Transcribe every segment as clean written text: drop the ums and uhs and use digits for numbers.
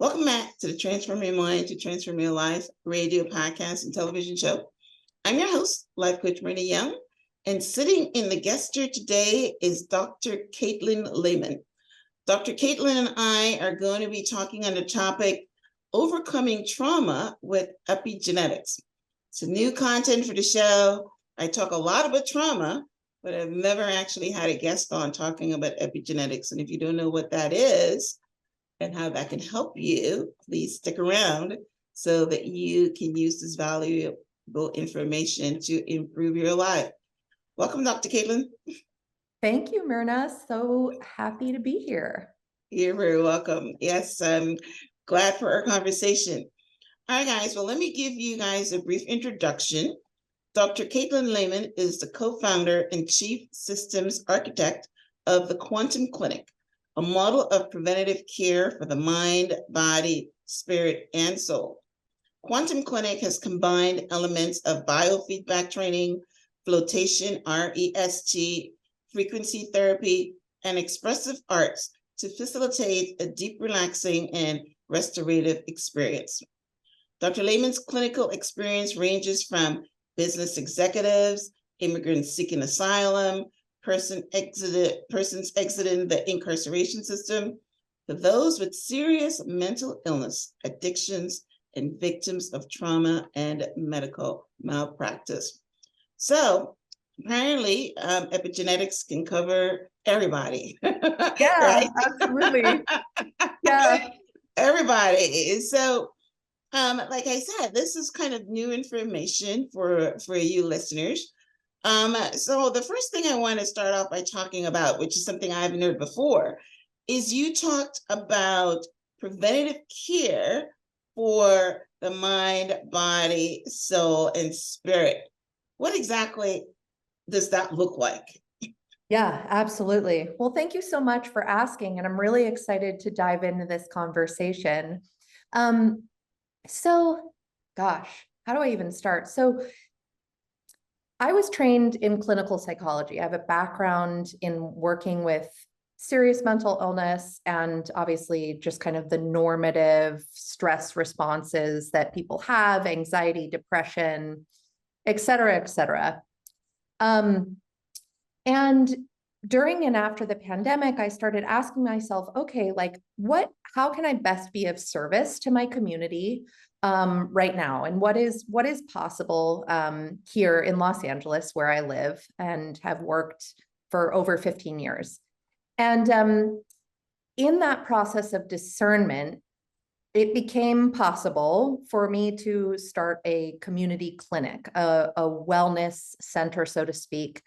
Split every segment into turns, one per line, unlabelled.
Welcome back to the Transform Your Mind to Transform Your Life radio, podcast, and television show. I'm your host, Life Coach Myrna Young, and sitting in the guest chair today is Doctor Katelyn Lehman. Dr. Katelyn and I are going to be talking on the topic, Overcoming Trauma with Epigenetics. It's a new content for the show. I talk a lot about trauma, but I've never actually had a guest on talking about epigenetics. And if you don't know what that is, and how that can help you, please stick around so that you can use this valuable information to improve your life. Welcome, Dr. Katelyn.
Thank you, Myrna. So happy to be here.
You're very welcome. Yes, I'm glad for our conversation. All right, guys. Well, let me give you guys a brief introduction. Dr. Katelyn Lehman is the co-founder and chief systems architect of the Quantum Clinic, a model of preventative care for the mind, body, spirit, and soul. Quantum Clinic has combined elements of biofeedback training, flotation, REST, frequency therapy, and expressive arts to facilitate a deep, relaxing, and restorative experience. Dr. Lehman's clinical experience ranges from business executives, immigrants seeking asylum, persons exiting the incarceration system, to those with serious mental illness, addictions, and victims of trauma and medical malpractice. So apparently, epigenetics can cover everybody.
Yeah,
right?
absolutely. Yeah.
Everybody. So, like I said, this is kind of new information for you listeners. So the first thing I want to start off by talking about, which is something I haven't heard before, is you talked about preventative care for the mind, body, soul, and spirit. What exactly does that look like?
Yeah, absolutely. Well, thank you so much for asking, and I'm really excited to dive into this conversation. Gosh, how do I even start? So I was trained in clinical psychology. I have a background in working with serious mental illness and obviously just kind of the normative stress responses that people have, anxiety, depression, et cetera, et cetera. And during and after the pandemic, I started asking myself, okay, like how can I best be of service to my community right now? And what is possible here in Los Angeles, where I live and have worked for over 15 years. And in that process of discernment, it became possible for me to start a community clinic, a wellness center, so to speak.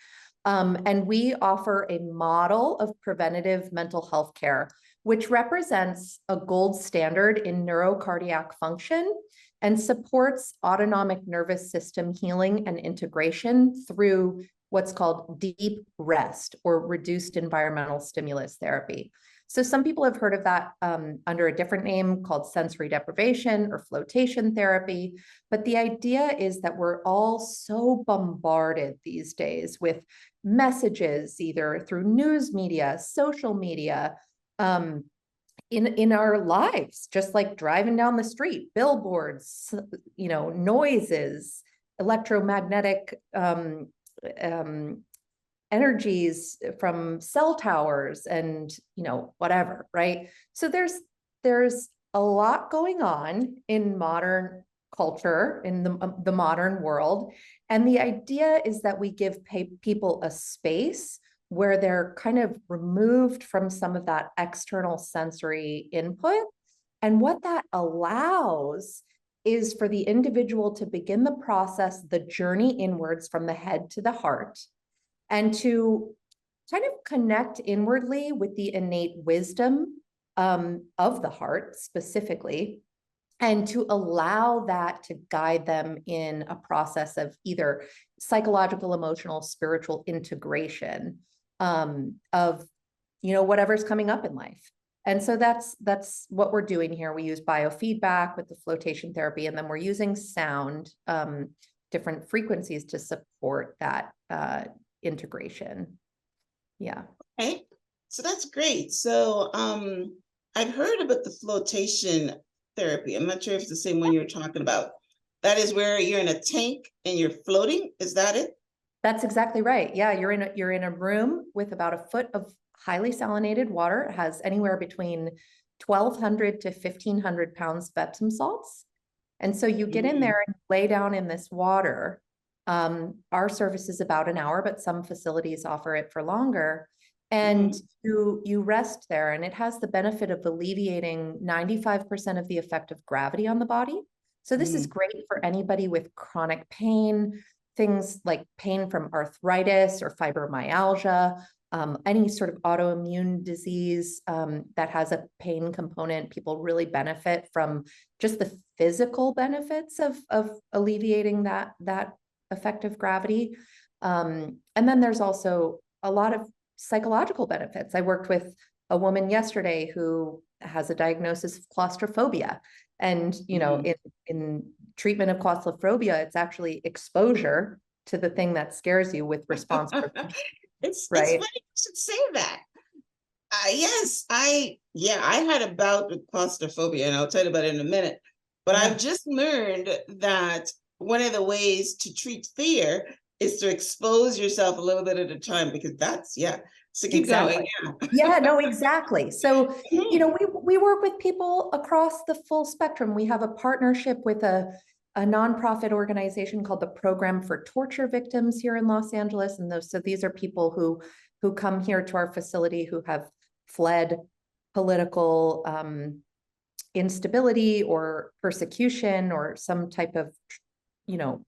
And we offer a model of preventative mental health care, which represents a gold standard in neurocardiac function and supports autonomic nervous system healing and integration through what's called deep rest or reduced environmental stimulus therapy. So some people have heard of that under a different name called sensory deprivation or flotation therapy. But the idea is that we're all so bombarded these days with messages, either through news media, social media, in our lives, just like driving down the street, billboards, noises, electromagnetic energies from cell towers and whatever, right? So there's a lot going on in modern culture, in the modern world, and the idea is that we give people a space where they're kind of removed from some of that external sensory input, and what that allows is for the individual to begin the process, the journey inwards from the head to the heart, and to kind of connect inwardly with the innate wisdom of the heart specifically, and to allow that to guide them in a process of either psychological, emotional, spiritual integration of whatever's coming up in life. And so that's what we're doing here. We use biofeedback with the flotation therapy, and then we're using sound, different frequencies to support that integration. Yeah.
Okay. So that's great. So I've heard about the flotation therapy. I'm not sure if it's the same one you're talking about. That is where you're in a tank and you're floating. Is that it?
That's exactly right. Yeah, you're in a room with about a foot of highly salinated water. It has anywhere between 1,200 to 1,500 pounds of Epsom salts. And so you get in there and lay down in this water. Our service is about an hour, but some facilities offer it for longer. And you rest there, and it has the benefit of alleviating 95% of the effect of gravity on the body. So this is great for anybody with chronic pain, things like pain from arthritis or fibromyalgia, any sort of autoimmune disease that has a pain component. People really benefit from just the physical benefits of alleviating that effect of gravity. And then there's also a lot of psychological benefits. I worked with a woman yesterday who has a diagnosis of claustrophobia. And, you know, in treatment of claustrophobia, it's actually exposure to the thing that scares you with response prevention.
It's
right?
funny you should say that. Yes, I had a bout with claustrophobia, and I'll tell you about it in a minute. But I've just learned that one of the ways to treat fear is to expose yourself a little bit at a time, because that's, so keep going.
Yeah, no, exactly. So, you know, we work with people across the full spectrum. We have a partnership with a nonprofit organization called the Program for Torture Victims here in Los Angeles. And so these are people who come here to our facility who have fled political instability or persecution or some type of, you know,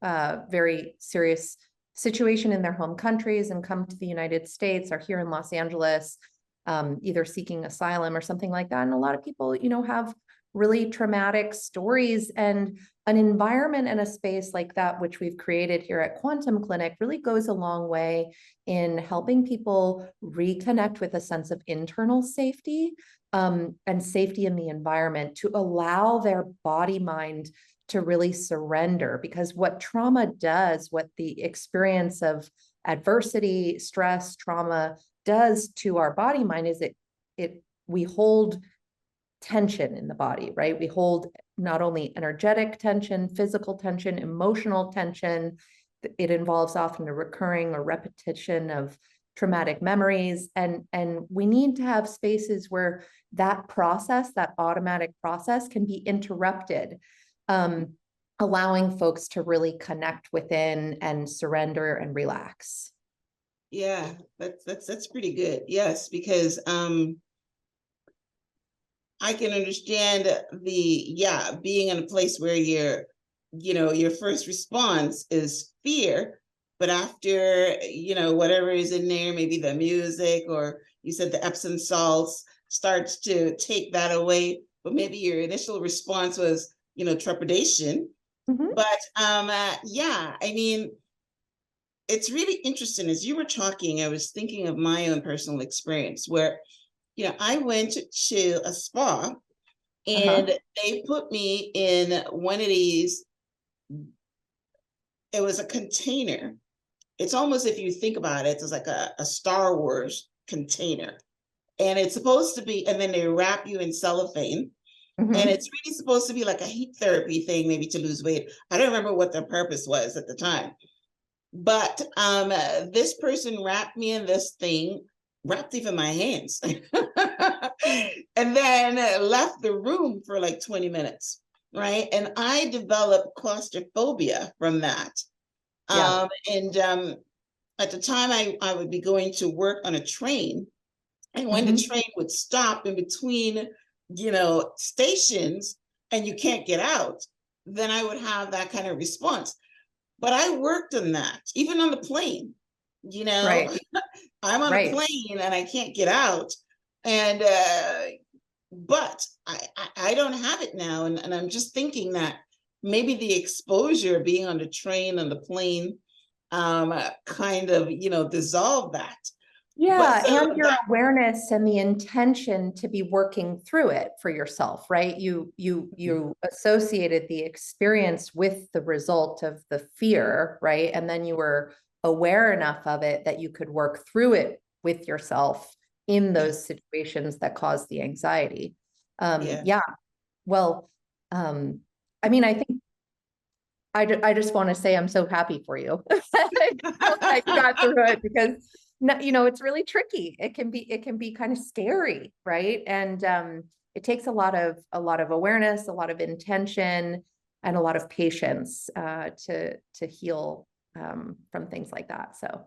very serious situation in their home countries and come to the United States, are here in Los Angeles, either seeking asylum or something like that. And a lot of people, you know, have really traumatic stories, and an environment and a space like that, which we've created here at Quantum Clinic, really goes a long way in helping people reconnect with a sense of internal safety and safety in the environment, to allow their body mind to really surrender. Because what trauma does, what the experience of adversity, stress, trauma does to our body mind is we hold tension in the body, right? We hold not only energetic tension, physical tension, emotional tension. It involves often a recurring or repetition of traumatic memories. And we need to have spaces where that process, that automatic process, can be interrupted, allowing folks to really connect within and surrender and relax.
Yeah, that's pretty good. Yes, because I can understand being in a place where your first response is fear, but after, whatever is in there, maybe the music, or you said the Epsom salts, starts to take that away, but maybe your initial response was, trepidation. But I mean, it's really interesting. As you were talking, I was thinking of my own personal experience where, I went to a spa and they put me in one of these, it was a container. It's almost, if you think about it, it's like a Star Wars container. And it's supposed to be, and then they wrap you in cellophane. And it's really supposed to be like a heat therapy thing, maybe to lose weight. I don't remember what the purpose was at the time. But this person wrapped me in this thing, wrapped even my hands, and then left the room for like 20 minutes, right? And I developed claustrophobia from that. And at the time, I would be going to work on a train. And when the train would stop in between, stations, and you can't get out, then I would have that kind of response. But I worked on that, even on the plane,
Right.
I'm on a plane and I can't get out. And, but I don't have it now. And I'm just thinking that maybe the exposure being on the train, on the plane, kind of, dissolve that.
Yeah, and your awareness and the intention to be working through it for yourself, right? You associated the experience with the result of the fear, right? And then you were aware enough of it that you could work through it with yourself in those situations that cause the anxiety. Well, I mean, I think I just want to say I'm so happy for you that you got through it, because you know, it's really tricky. It can be kind of scary, right? And it takes a lot of awareness, a lot of intention, and a lot of patience to heal from things like that. So.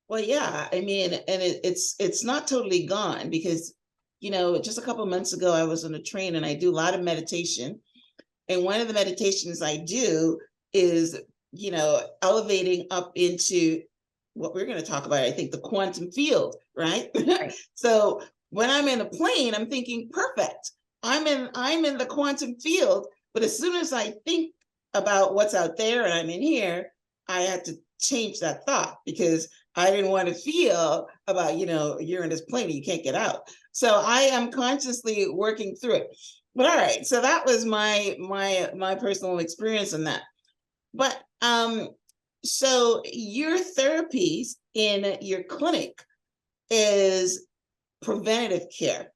Well, yeah, I mean, and it's not totally gone, because, you know, just a couple of months ago, I was on a train and I do a lot of meditation. And one of the meditations I do is, you know, elevating up into what we're going to talk about, I think, the quantum field, right?
Right.
So when I'm in a plane, I'm thinking, perfect. I'm in the quantum field. But as soon as I think about what's out there and I'm in here, I had to change that thought, because I didn't want to feel about, you know, you're in this plane and you can't get out. So I am consciously working through it. But all right, so that was my personal experience in that. But so your therapies in your clinic is preventative care.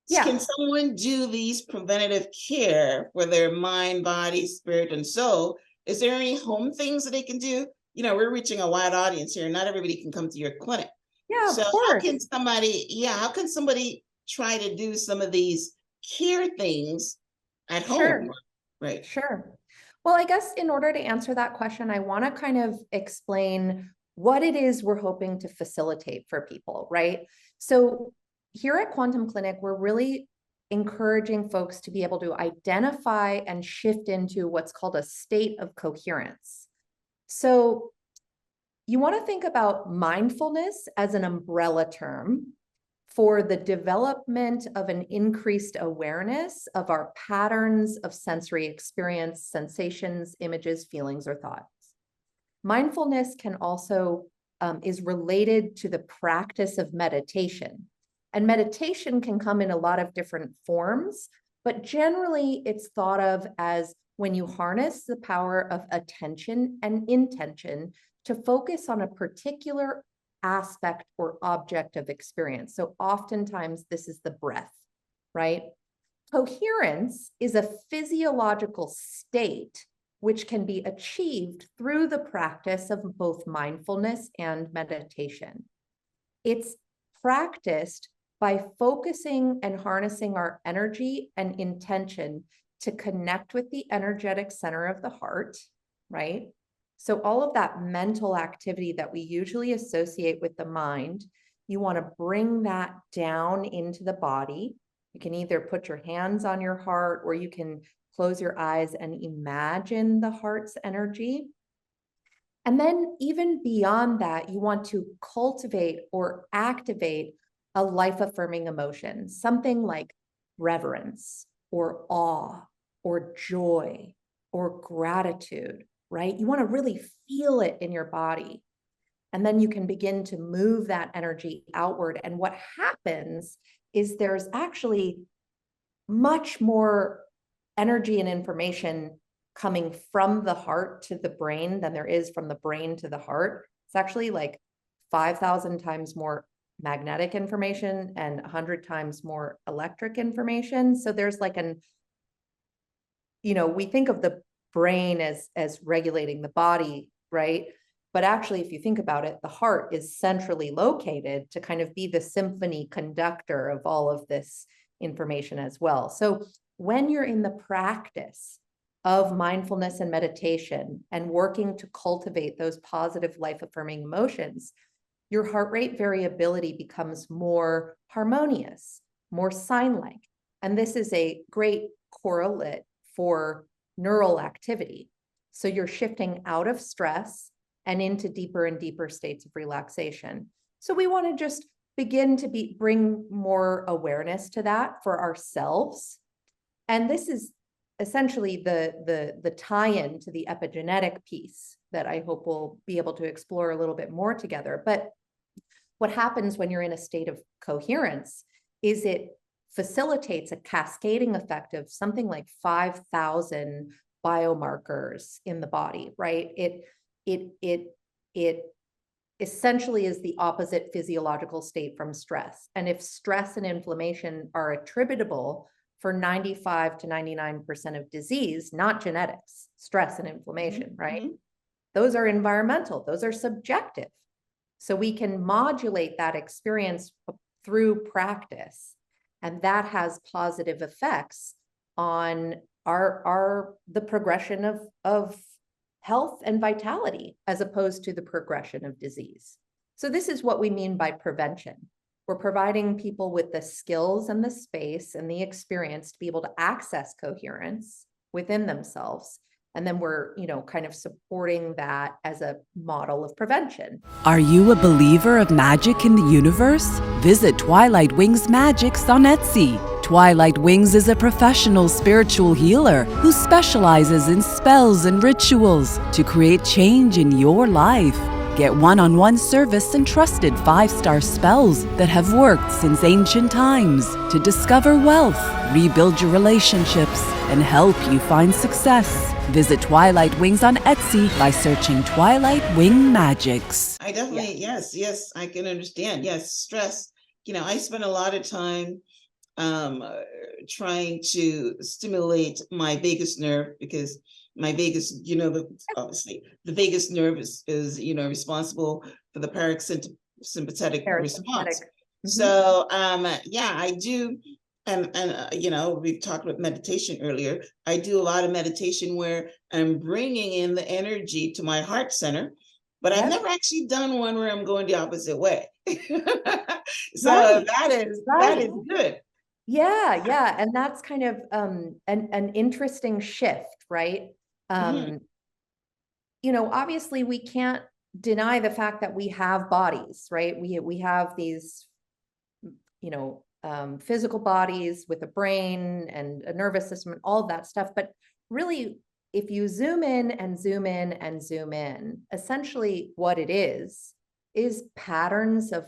Yeah.
Can someone do these preventative care for their mind, body, spirit, and soul? Is there any home things that they can do? You know, we're reaching a wide audience here. Not everybody can come to your clinic.
Yeah,
So
of
how
course.
can somebody try to do some of these care things at home?
Sure.
Right.
Sure. Well, I guess in order to answer that question, I want to kind of explain what it is we're hoping to facilitate for people, right? So here at Quantum Clinic, we're really encouraging folks to be able to identify and shift into what's called a state of coherence. So you want to think about mindfulness as an umbrella term for the development of an increased awareness of our patterns of sensory experience, sensations, images, feelings, or thoughts. Mindfulness can also is related to the practice of meditation. And meditation can come in a lot of different forms, but generally it's thought of as when you harness the power of attention and intention to focus on a particular aspect or object of experience. So oftentimes this is the breath, right? Coherence is a physiological state which can be achieved through the practice of both mindfulness and meditation. It's practiced by focusing and harnessing our energy and intention to connect with the energetic center of the heart, right? So all of that mental activity that we usually associate with the mind, you want to bring that down into the body. You can either put your hands on your heart, or you can close your eyes and imagine the heart's energy. And then even beyond that, you want to cultivate or activate a life-affirming emotion, something like reverence or awe or joy or gratitude, right? You want to really feel it in your body. And then you can begin to move that energy outward. And what happens is there's actually much more energy and information coming from the heart to the brain than there is from the brain to the heart. It's actually like 5,000 times more magnetic information and 100 times more electric information. So there's like we think of the brain as regulating the body, right? But actually, if you think about it, the heart is centrally located to kind of be the symphony conductor of all of this information as well. So when you're in the practice of mindfulness and meditation and working to cultivate those positive life-affirming emotions, your heart rate variability becomes more harmonious, more sign-like. And this is a great correlate for neural activity. So you're shifting out of stress and into deeper and deeper states of relaxation. So we want to just begin to bring more awareness to that for ourselves. And this is essentially the tie-in to the epigenetic piece that I hope we'll be able to explore a little bit more together. But what happens when you're in a state of coherence is it facilitates a cascading effect of something like 5,000 biomarkers in the body, right? It essentially is the opposite physiological state from stress. And if stress and inflammation are attributable for 95 to 99% of disease, not genetics, stress and inflammation, right?
Mhm.
Those are environmental, those are subjective. So we can modulate that experience through practice. And that has positive effects on the progression of health and vitality, as opposed to the progression of disease. So this is what we mean by prevention. We're providing people with the skills and the space and the experience to be able to access coherence within themselves. And then we're, kind of supporting that as a model of prevention.
Are you a believer of magic in the universe? Visit Twilight Wings Magics on Etsy. Twilight Wings is a professional spiritual healer who specializes in spells and rituals to create change in your life. Get one-on-one service and trusted 5-star spells that have worked since ancient times to discover wealth, rebuild your relationships, and help you find success. Visit Twilight Wings on Etsy by searching Twilight Wing Magics.
I definitely, yes, I can understand. Yes, stress. I spend a lot of time trying to stimulate my vagus nerve, because my vagus, obviously the vagus nerve is responsible for the parasympathetic response. So I do. And we've talked about meditation earlier. I do a lot of meditation where I'm bringing in the energy to my heart center, but I've never actually done one where I'm going the opposite way. So that is good.
Yeah. And that's kind of an interesting shift, right? Obviously we can't deny the fact that we have bodies, right? We have these, physical bodies with a brain and a nervous system and all of that stuff. But really, if you zoom in and zoom in and zoom in, essentially what it is patterns of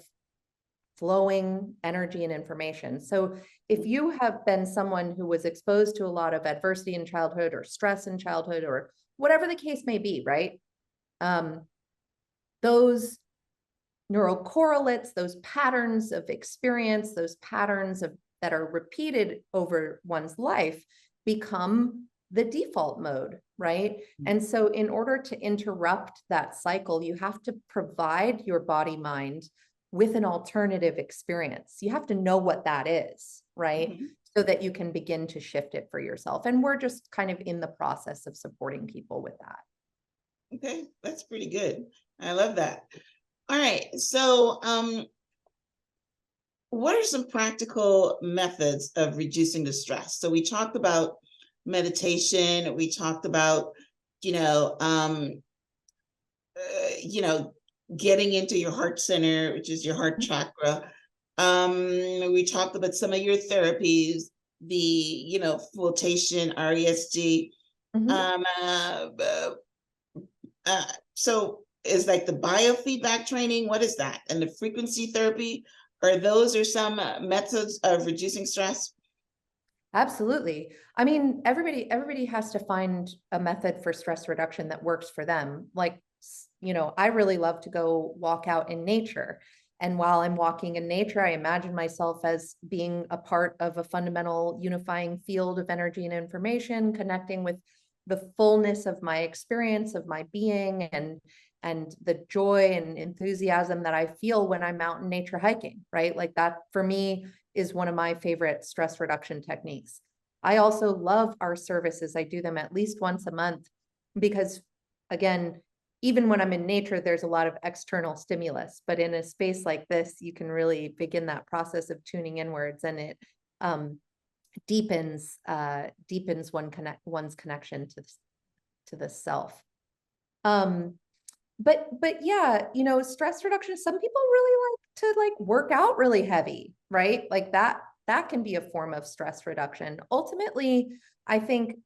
flowing energy and information. So if you have been someone who was exposed to a lot of adversity in childhood or stress in childhood or whatever the case may be, right? Those neural correlates, those patterns of experience, those patterns that are repeated over one's life become the default mode, right? And so in order to interrupt that cycle, you have to provide your body mind with an alternative experience. You have to know what that is, right? So that you can begin to shift it for yourself. And we're just kind of in the process of supporting people with that.
Okay, that's pretty good. I love that. All right, so what are some practical methods of reducing the stress? So we talked about meditation. We talked about, getting into your heart center, which is your heart chakra. We talked about some of your therapies, the, flotation, RESD. So is like the biofeedback training, what is that? And the frequency therapy, those are some methods of reducing stress?
Absolutely. I mean, everybody has to find a method for stress reduction that works for them. Like, I really love to go walk out in nature. And while I'm walking in nature, I imagine myself as being a part of a fundamental unifying field of energy and information, connecting with the fullness of my experience, of my being, and the joy and enthusiasm that I feel when I'm out in nature hiking, right? Like that for me is one of my favorite stress reduction techniques. I also love our services. I do them at least once a month because, again, even when I'm in nature, there's a lot of external stimulus, but in a space like this, you can really begin that process of tuning inwards, and it deepens one's connection to the self. But yeah, stress reduction, some people really like to work out really heavy, right? Like that can be a form of stress reduction. Ultimately, I think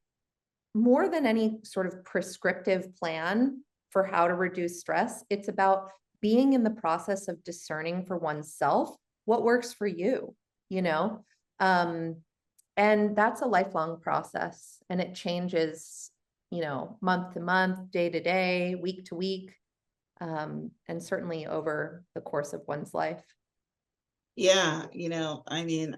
more than any sort of prescriptive plan for how to reduce stress, it's about being in the process of discerning for oneself what works for you, and that's a lifelong process, and it changes, month to month, day to day, week to week, and certainly over the course of one's life.
Yeah, I mean,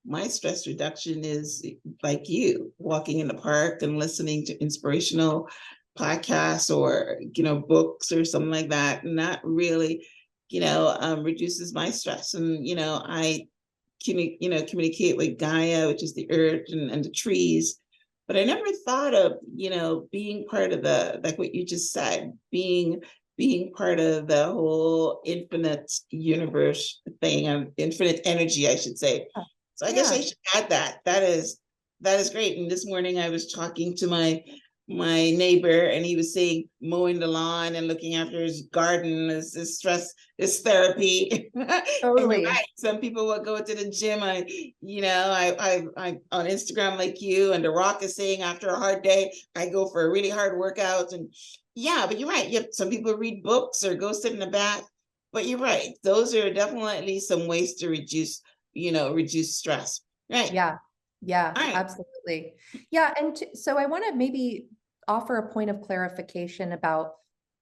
my stress reduction is like you, walking in the park and listening to inspirational podcasts or, books or something like that. And that really, reduces my stress. And, I communicate with Gaia, which is the earth and the trees. But I never thought of, being part of like what you just said, being part of the whole infinite universe thing, infinite energy, I should say. So I guess I should add that. That is great. And this morning I was talking to my neighbor, and he was saying mowing the lawn and looking after his garden is stress, is therapy.
Totally.
Right. Some people will go to the gym. I on Instagram like you, and The Rock is saying after a hard day, I go for a really hard workout. And yeah, but you're right. Yep. Some people read books or go sit in the bath. But you're right. Those are definitely some ways to reduce stress. Right.
Yeah. Yeah,
right.
Absolutely. Yeah. And so I want to maybe offer a point of clarification about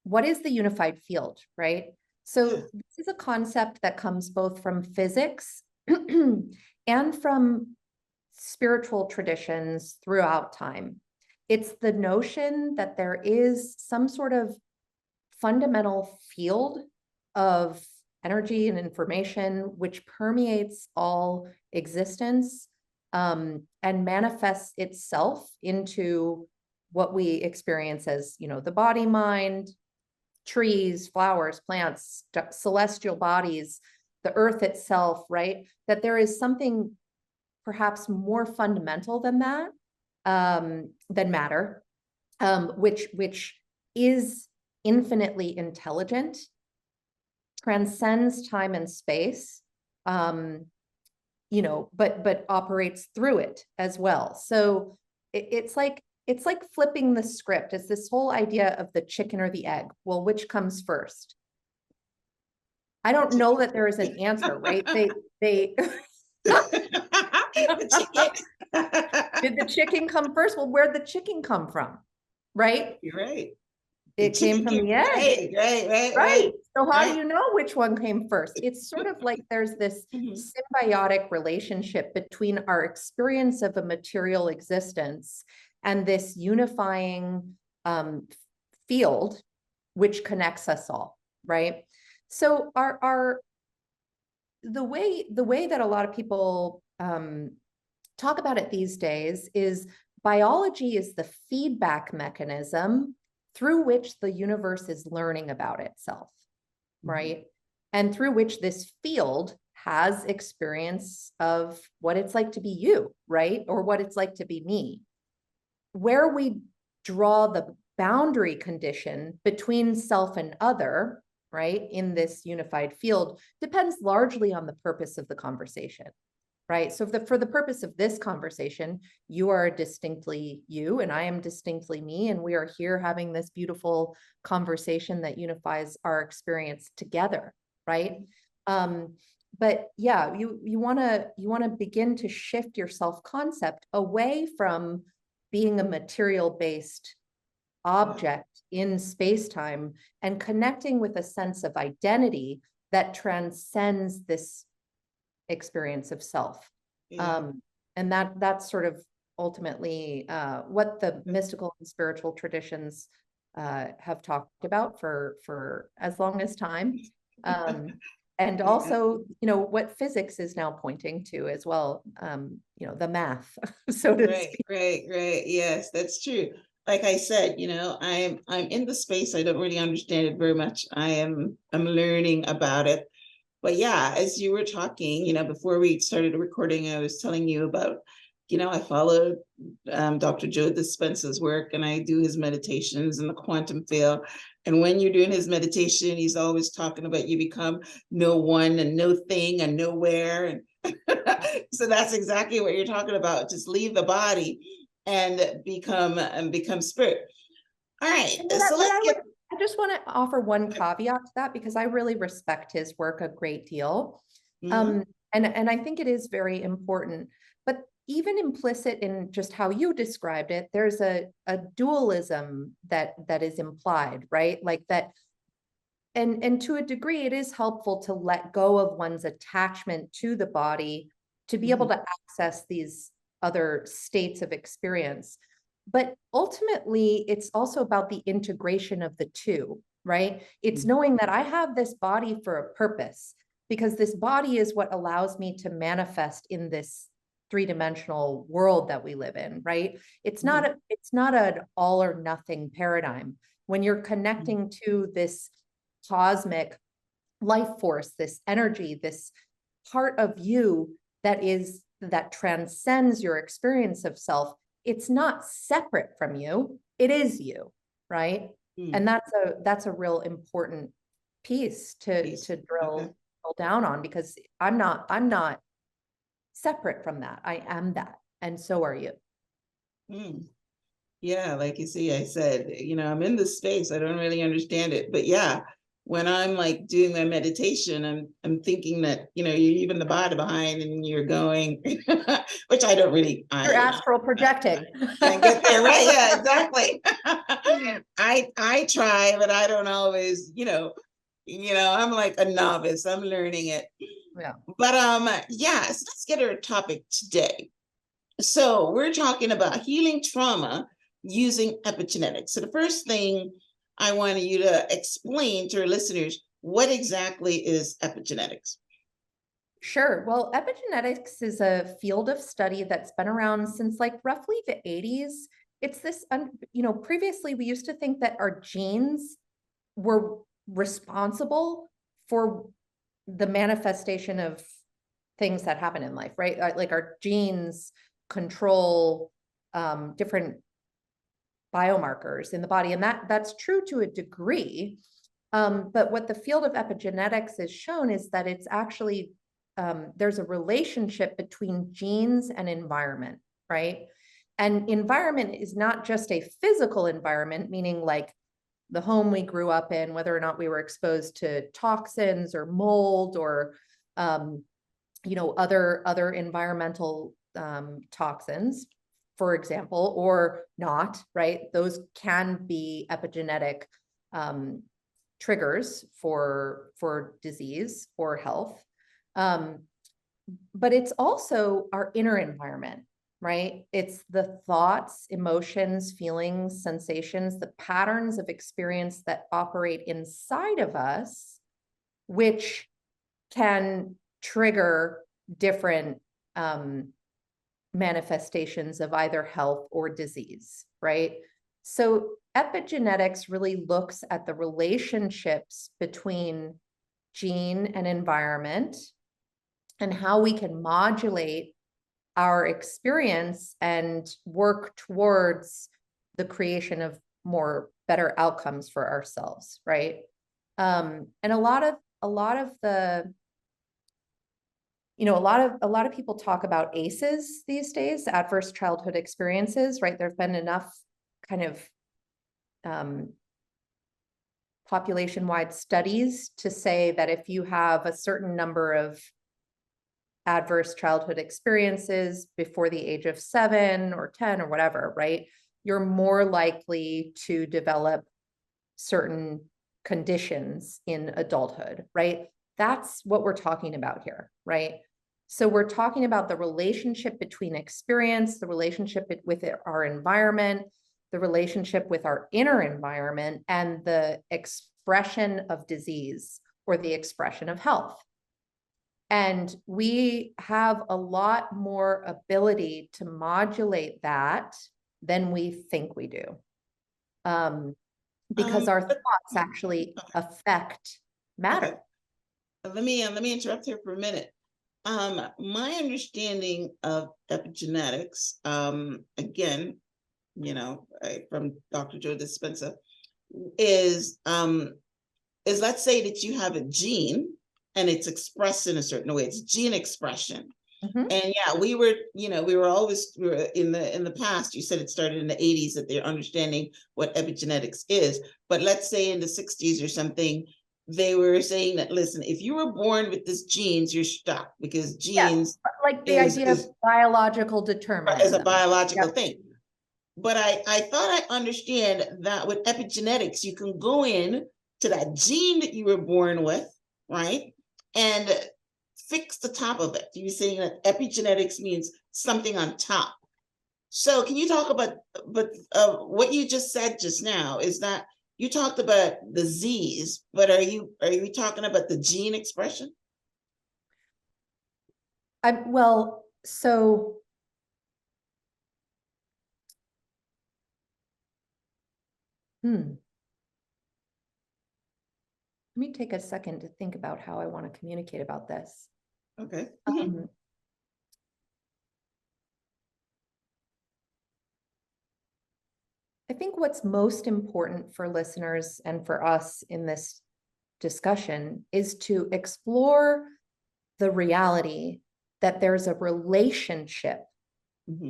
what is the unified field, right? So this is a concept that comes both from physics and from spiritual traditions throughout time. It's the notion that there is some sort of fundamental field of energy and information which permeates all existence, and manifests itself into what we experience as, the body, mind, trees, flowers, plants, celestial bodies, the earth itself, right? That there is something perhaps more fundamental than that, than matter, which is infinitely intelligent, transcends time and space, but operates through it as well. So it's like flipping the script. It's this whole idea of the chicken or the egg. Well, which comes first? I don't know that there is an answer, right? They
The chicken.
did the chicken come first? Well, where'd the chicken come from? Right?
You're right.
It came from the egg.
Right.
So how do you know which one came first? It's sort of like there's this symbiotic relationship between our experience of a material existence and this unifying field, which connects us all, right? So the way that a lot of people talk about it these days is biology is the feedback mechanism through which the universe is learning about itself, right? And through which this field has experience of what it's like to be you, right? Or what it's like to be me. Where we draw the boundary condition between self and other, right, in this unified field depends largely on the purpose of the conversation, right? So for the purpose of this conversation, you are distinctly you and I am distinctly me, and we are here having this beautiful conversation that unifies our experience together, right? But yeah, you want to begin to shift your self-concept away from being a material-based object in space-time and connecting with a sense of identity that transcends this experience of self. And that's sort of ultimately what the mystical and spiritual traditions have talked about for as long as time. And also, what physics is now pointing to as well, the math, so to speak.
Right. Yes, that's true. Like I said, I'm in the space. I don't really understand it very much. I'm learning about it. But yeah, as you were talking, before we started recording, I was telling you about, I follow Dr. Joe Dispenza's work, and I do his meditations in the quantum field. And when you're doing his meditation, he's always talking about you become no one and no thing and nowhere. And so that's exactly what you're talking about. Just leave the body and become spirit. All right.
I just want to offer one caveat to that, because I really respect his work a great deal. And I think it is very important, but even implicit in just how you described it, there's a dualism that is implied, right? Like that. And to a degree, it is helpful to let go of one's attachment to the body to be able to access these other states of experience. But ultimately, it's also about the integration of the two, right? It's knowing that I have this body for a purpose, because this body is what allows me to manifest in this three-dimensional world that we live in, right? It's not an all or nothing paradigm. When you're connecting to this cosmic life force, this energy, this part of you that transcends your experience of self, it's not separate from you, it is you, right? And that's a real important piece to drill down on, because I'm not separate from that. I am that, and so are you.
Yeah, like you see, I said, I'm in this space, I don't really understand it, but yeah, when I'm like doing my meditation, I'm thinking that, you're leaving the body behind and you're going, which I don't really.
You're astral projecting.
Can't get there, right? Yeah, exactly. I try, but I don't always, I'm like a novice. I'm learning it.
Yeah.
But yeah, so let's get our topic today. So we're talking about healing trauma using epigenetics. So the first thing I want you to explain to our listeners, what exactly is epigenetics?
Sure. Well, epigenetics is a field of study that's been around since like roughly the 80s. It's this, previously we used to think that our genes were responsible for the manifestation of things that happen in life, right? Like our genes control different biomarkers in the body, and that's true to a degree. But what the field of epigenetics has shown is that it's actually there's a relationship between genes and environment, right? And environment is not just a physical environment, meaning like the home we grew up in, whether or not we were exposed to toxins or mold or other environmental toxins, for example, or not, right? Those can be epigenetic triggers for disease or health. But it's also our inner environment, right? It's the thoughts, emotions, feelings, sensations, the patterns of experience that operate inside of us, which can trigger different manifestations of either health or disease, right? So epigenetics really looks at the relationships between gene and environment and how we can modulate our experience and work towards the creation of better outcomes for ourselves, right? And a lot of people talk about ACEs these days, adverse childhood experiences, right? There've been enough kind of population-wide studies to say that if you have a certain number of adverse childhood experiences before the age of 7 or 10 or whatever, right, you're more likely to develop certain conditions in adulthood, right? That's what we're talking about here, right? So we're talking about the relationship between experience, the relationship with our environment, the relationship with our inner environment, and the expression of disease or the expression of health. And we have a lot more ability to modulate that than we think we do. Because our thoughts actually affect matter.
Okay. Let me interrupt here for a minute. My understanding of epigenetics, again, from Dr. Joe Dispenza, is let's say that you have a gene and it's expressed in a certain way. It's gene expression. And yeah, we were in the past, you said it started in the 80s that they're understanding what epigenetics is. But let's say in the 60s or something, they were saying that, listen, if you were born with this genes, you're stuck, because genes,
like the idea of biological determinism
is a biological thing. But I thought I understand that with epigenetics, you can go in to that gene that you were born with, right? And fix the top of it. You're saying that epigenetics means something on top. So can you talk about, what you just said just now is that you talked about the Z's, but are you talking about the gene expression?
Well, so let me take a second to think about how I want to communicate about this.
Okay.
I think what's most important for listeners and for us in this discussion is to explore the reality that there's a relationship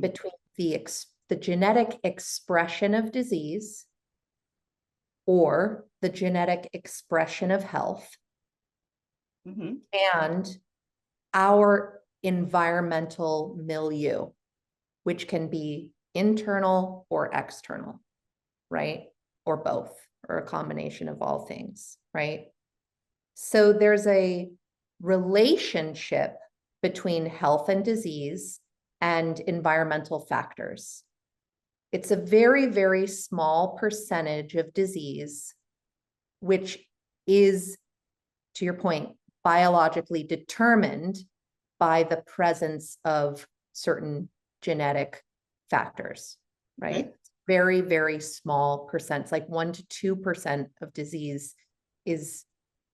between the genetic expression of disease or the genetic expression of health and our environmental milieu, which can be internal or external, right? Or both, or a combination of all things, right? So there's a relationship between health and disease and environmental factors. It's a very, very small percentage of disease, which is, to your point, biologically determined by the presence of certain genetic factors, right?
Okay.
Very, very small percent, like 1 to 2% of disease is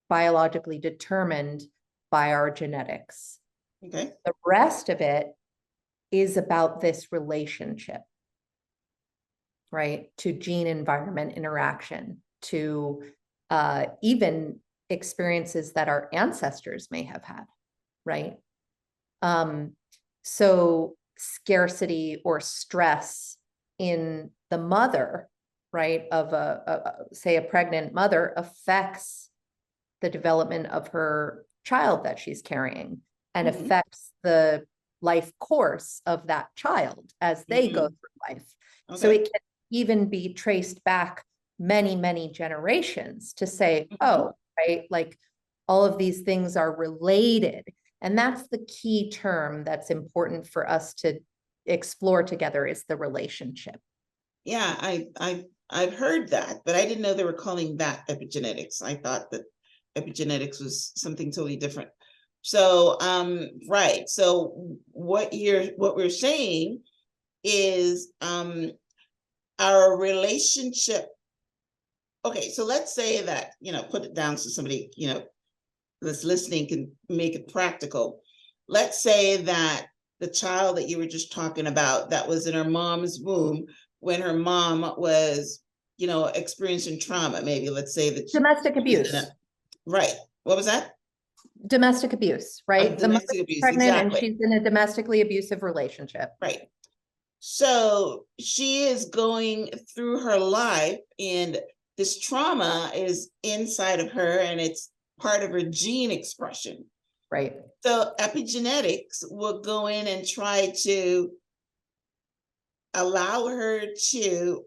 biologically determined by our genetics.
Okay.
The rest of it is about this relationship, right? To gene environment interaction, to even experiences that our ancestors may have had, right? So scarcity or stress in the mother, right, of say a pregnant mother affects the development of her child that she's carrying and affects the life course of that child as they go through life.
Okay.
So it can even be traced back many, many generations to say, oh, right, like all of these things are related. And that's the key term that's important for us to explore together, is the relationship.
Yeah, I've heard that, but I didn't know they were calling that epigenetics. I thought that epigenetics was something totally different. So, right. So what we're saying is, our relationship. Okay, so let's say that, put it down so somebody, that's listening can make it practical. Let's say that the child that you were just talking about that was in her mom's womb when her mom was, experiencing trauma, maybe let's say that
Domestic abuse.
Right. What was that?
Domestic abuse, right? The
Domestic
mother's
abuse,
pregnant
exactly.
and she's in a domestically abusive relationship.
Right. So she is going through her life and this trauma is inside of her and it's part of her gene expression.
Right.
So epigenetics will go in and try to allow her to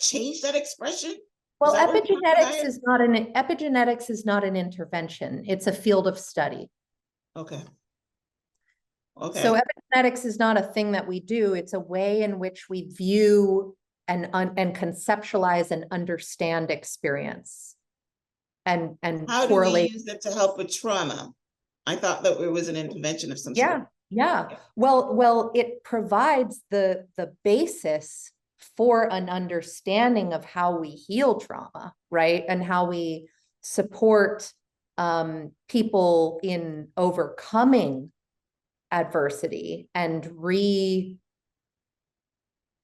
change that expression.
Well, epigenetics is not an intervention. It's a field of study.
Okay. Okay.
So epigenetics is not a thing that we do. It's a way in which we view and conceptualize and understand experience. And
how
correlate.
do we use it to help with trauma? I thought that it was an intervention of some sort.
Yeah. Well, it provides the basis for an understanding of how we heal trauma, right? And how we support people in overcoming adversity and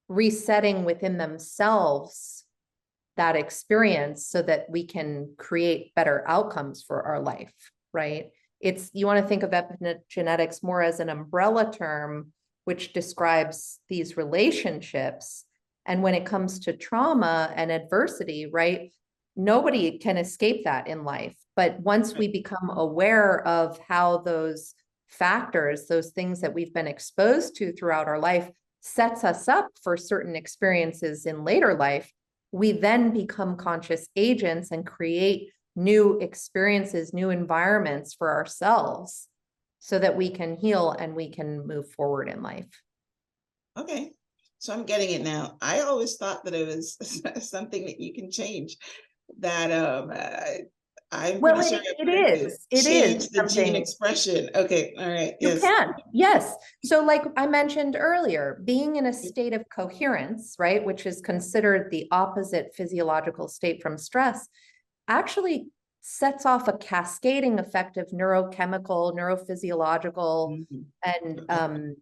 resetting within themselves that experience so that we can create better outcomes for our life, right? You want to think of epigenetics more as an umbrella term, which describes these relationships. And when it comes to trauma and adversity, right, nobody can escape that in life. But once we become aware of how those factors, those things that we've been exposed to throughout our life, sets us up for certain experiences in later life, we then become conscious agents and create new experiences, new environments for ourselves so that we can heal and we can move forward in life.
Okay. So I'm getting it now. I always thought that it was something that you can change. That I'm
Well,
pretty sure
it
change
is
the gene
something
expression. Okay, all right.
you
Yes.
can. Yes. So like I mentioned earlier, being in a state of coherence, right, which is considered the opposite physiological state from stress, actually sets off a cascading effect of neurochemical, neurophysiological,
Mhm.
and
Okay.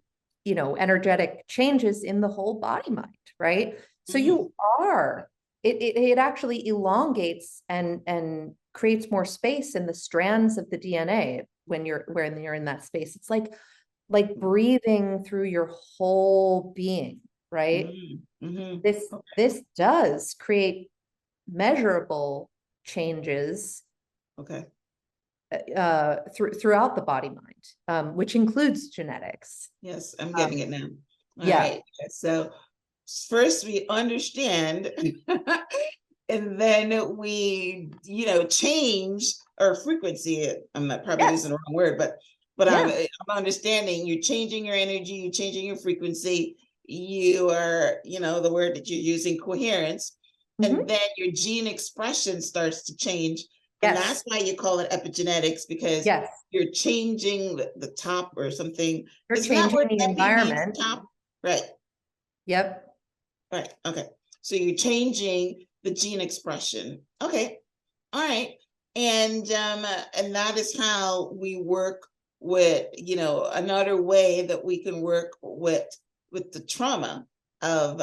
you know, energetic changes in the whole body mind, right? So you are, it actually elongates and creates more space in the strands of the DNA when you're in that space. It's like breathing through your whole being, right?
Mhm.
This does create measurable changes
Okay.
throughout the body mind, which includes genetics.
Yes, I'm getting it now. All
Yeah.
right. So first we understand, and then we, change our frequency. I'm not probably
Yes.
using the wrong word, but
Yeah.
I'm understanding you're changing your energy, you're changing your frequency. You are, the word that you're using, coherence,
Mhm.
and then your gene expression starts to change. And
Yes.
that's why you call it epigenetics, because
Yes.
you're changing the top or something.
You're
Isn't that
changing
what
the
epi means,
environment.
top? Right.
Yep.
Right. Okay. So you're changing the gene expression. Okay. All right. And that is how we work with, another way that we can work with the trauma of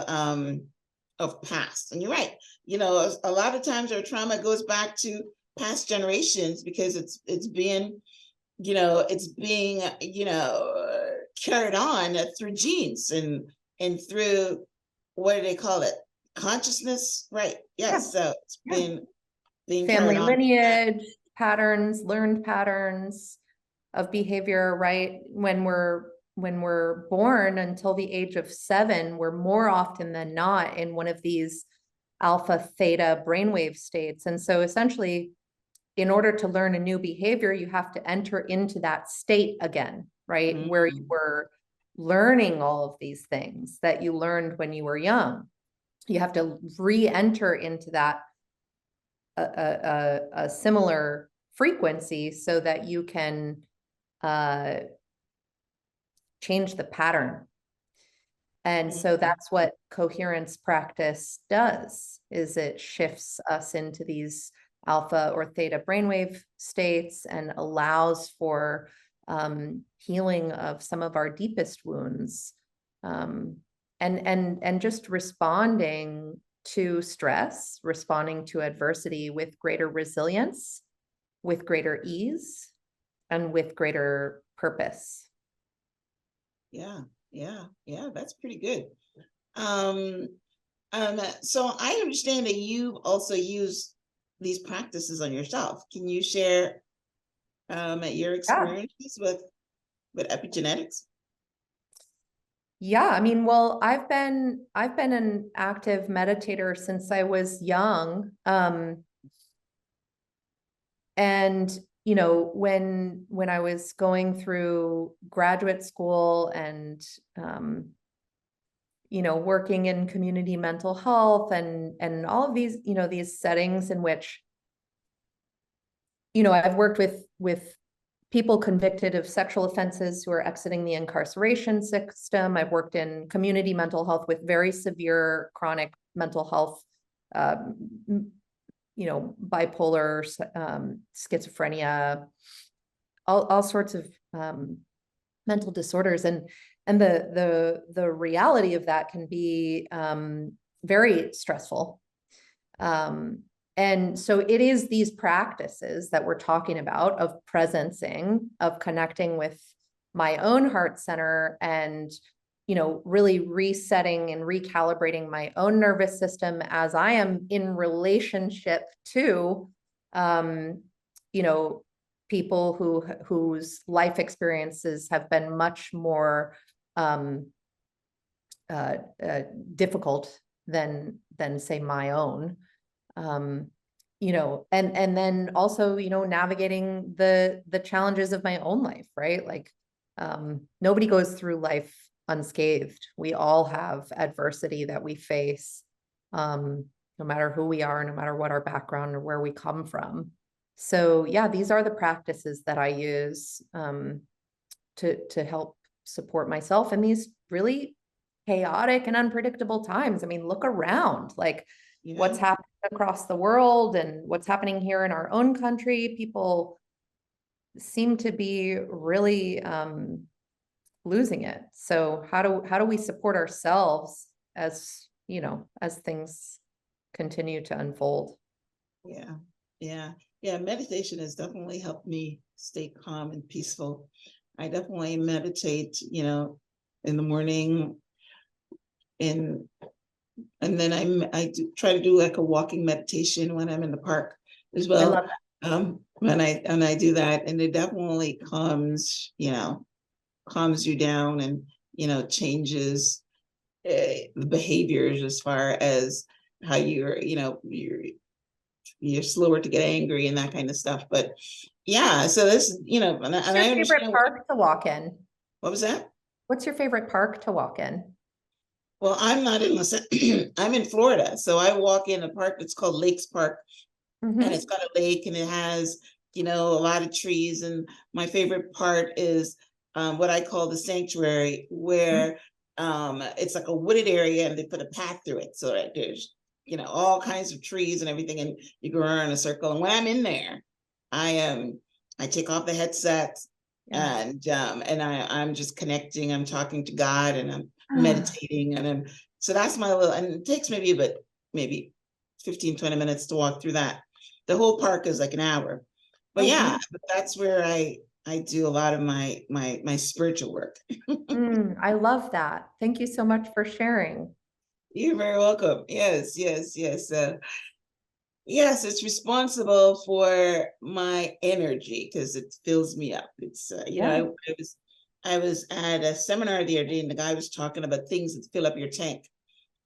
past. And you're right. A lot of times our trauma goes back to past generations because it's being carried on through genes and through, what do they call it? Consciousness, right? Yes.
Yeah.
So it's
Yeah.
being
Family
carried on.
lineage, patterns, learned patterns of behavior, right? When we're born until the age of 7, we're more often than not in one of these alpha theta brainwave states. And so essentially, in order to learn a new behavior, you have to enter into that state again, right?
Mhm.
Where you were learning all of these things that you learned when you were young. You have to re-enter into that a similar frequency so that you can change the pattern. And so that's what coherence practice does, is it shifts us into these alpha or theta brainwave states and allows for healing of some of our deepest wounds, and just responding to stress, responding to adversity with greater resilience, with greater ease, and with greater purpose.
Yeah. That's pretty good. So I understand that you also use these practices on yourself. Can you share your experiences with epigenetics?
Yeah, I mean, well, I've been an active meditator since I was young. And when I was going through graduate school and working in community mental health and all of these, these settings in which I've worked with people convicted of sexual offenses who are exiting the incarceration system. I've worked in community mental health with very severe chronic mental health, bipolar, schizophrenia, all sorts of mental disorders. And the reality of that can be very stressful. And so it is these practices that we're talking about of presencing, of connecting with my own heart center and, really resetting and recalibrating my own nervous system as I am in relationship to, people whose life experiences have been much more difficult than say my own. you know, and then also, you know, navigating the challenges of my own life, right? Like, nobody goes through life unscathed. We all have adversity that we face, no matter who we are, no matter what our background or where we come from. So yeah, these are the practices that I use, to help support myself in these really chaotic and unpredictable times. I mean, look around, like what's happening across the world and what's happening here in our own country. People seem to be really losing it. So how do we support ourselves as, you know, as things continue to unfold?
Yeah. Meditation has definitely helped me stay calm and peaceful. I definitely meditate, you know, in the morning, and then I try to do like a walking meditation when I'm in the park as well.
I love that.
When I do that, and it definitely calms you down, and changes the behaviors as far as how you're slower to get angry and that kind of stuff. But yeah, so this, and
What's
I
your favorite
understand.
park to walk in?
What was that?
What's your favorite park to walk in?
Well, I'm not in I'm in Florida, so I walk in a park that's called Lakes Park, and it's got a lake, and it has a lot of trees. And my favorite part is what I call the sanctuary, where it's like a wooded area, and they put a path through it, so that there's all kinds of trees and everything, and you go around in a circle. And when I'm in there, I take off the headset, and I'm just connecting. I'm talking to God, and I'm meditating, and so that's my little, and it takes maybe 15-20 minutes to walk through that. The whole park is like an hour. But but that's where I do a lot of my spiritual work.
I love that. Thank you so much for sharing.
You're very welcome. Yes. Yes, it's responsible for my energy because it fills me up. It's I was at a seminar the other day, and the guy was talking about things that fill up your tank,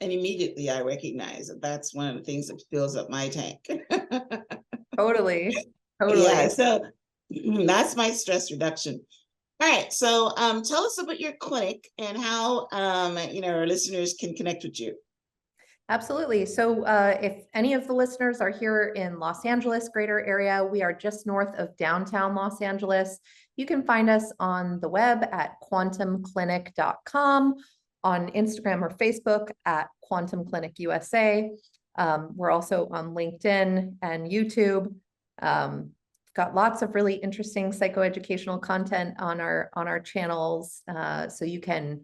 and immediately I recognize that that's one of the things that fills up my tank.
Totally.
Yeah, so that's my stress reduction. All right, so tell us about your clinic and how our listeners can connect with you.
Absolutely. So if any of the listeners are here in Los Angeles, greater area, we are just north of downtown Los Angeles. You can find us on the web at quantumclinic.com, on Instagram or Facebook at Quantum Clinic USA. We're also on LinkedIn and YouTube. Got lots of really interesting psychoeducational content on our channels, so you can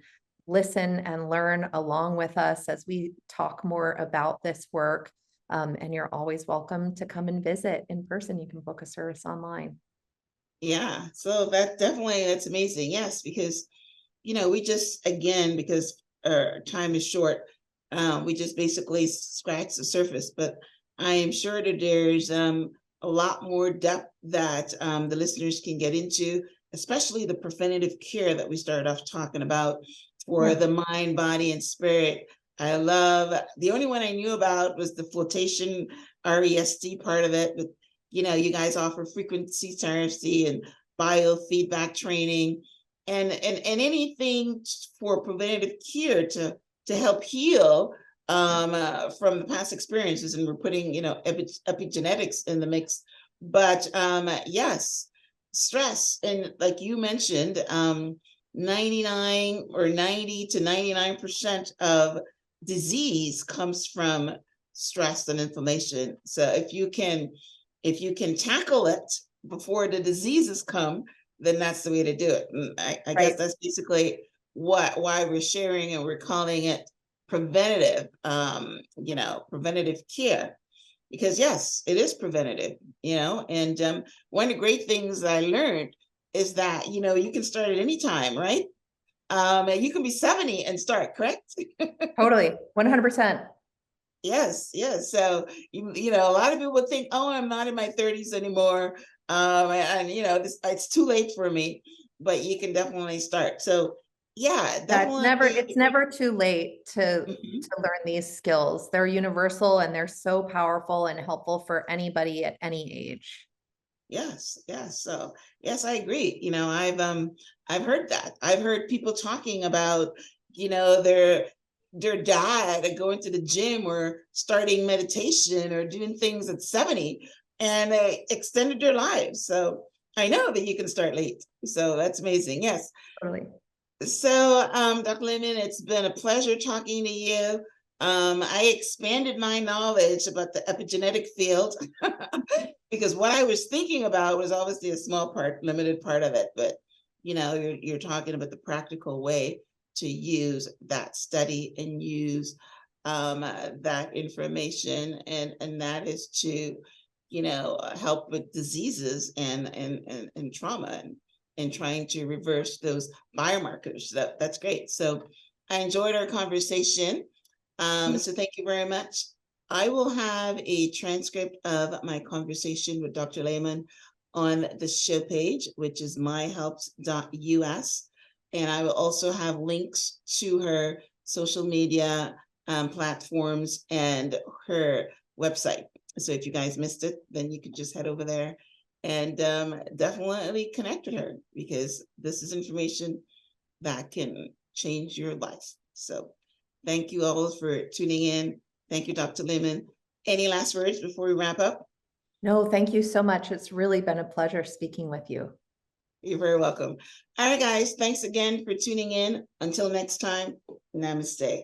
listen and learn along with us as we talk more about this work. And you're always welcome to come and visit in person. You can book a service online.
Yeah, so that's amazing. Yes, because we just, again, because time is short, we just basically scratch the surface. But I am sure that there's a lot more depth that the listeners can get into, especially the preventative care that we started off talking about for the mind, body, and spirit. I love, the only one I knew about was the flotation REST part of it. But you guys offer frequency therapy and biofeedback training, and anything for preventative care to help heal from the past experiences. And we're putting epigenetics in the mix. But yes, stress, and like you mentioned, 99 or 90 to 99% of disease comes from stress and inflammation. So if you can tackle it before the diseases come, then that's the way to do it. And I guess that's basically why we're sharing, and we're calling it preventative, preventative care, because yes, it is preventative, and one of the great things I learned is that, you can start at any time, right? And you can be 70 and start, correct?
Totally, 100%.
Yes. So, a lot of people would think, oh, I'm not in my 30s anymore. And it's too late for me, but you can definitely start. So Yeah,
It's
definitely.
never too late
Mhm.
to learn these skills. They're universal and they're so powerful and helpful for anybody at any age.
Yes, yes. So yes, I agree. I've heard that. I've heard people talking about, their dad going to the gym or starting meditation or doing things at 70 and they extended their lives. So I know that you can start late. So that's amazing. Yes.
Totally.
So, Dr. Lehman, it's been a pleasure talking to you. I expanded my knowledge about the epigenetic field because what I was thinking about was obviously a small part, limited part of it, but you're talking about the practical way to use that study and use that information, and that is to help with diseases and trauma and trying to reverse those biomarkers. That's great. So I enjoyed our conversation. So thank you very much. I will have a transcript of my conversation with Dr. Lehman on the show page, which is myhelps.us. And I will also have links to her social media platforms and her website. So if you guys missed it, then you can just head over there and definitely connect with her, because this is information that can change your life. So thank you all for tuning in. Thank you, Dr. Lehman. Any last words before we wrap up?
No, thank you so much. It's really been a pleasure speaking with you.
You're very welcome. All right, guys, thanks again for tuning in. Until next time, namaste.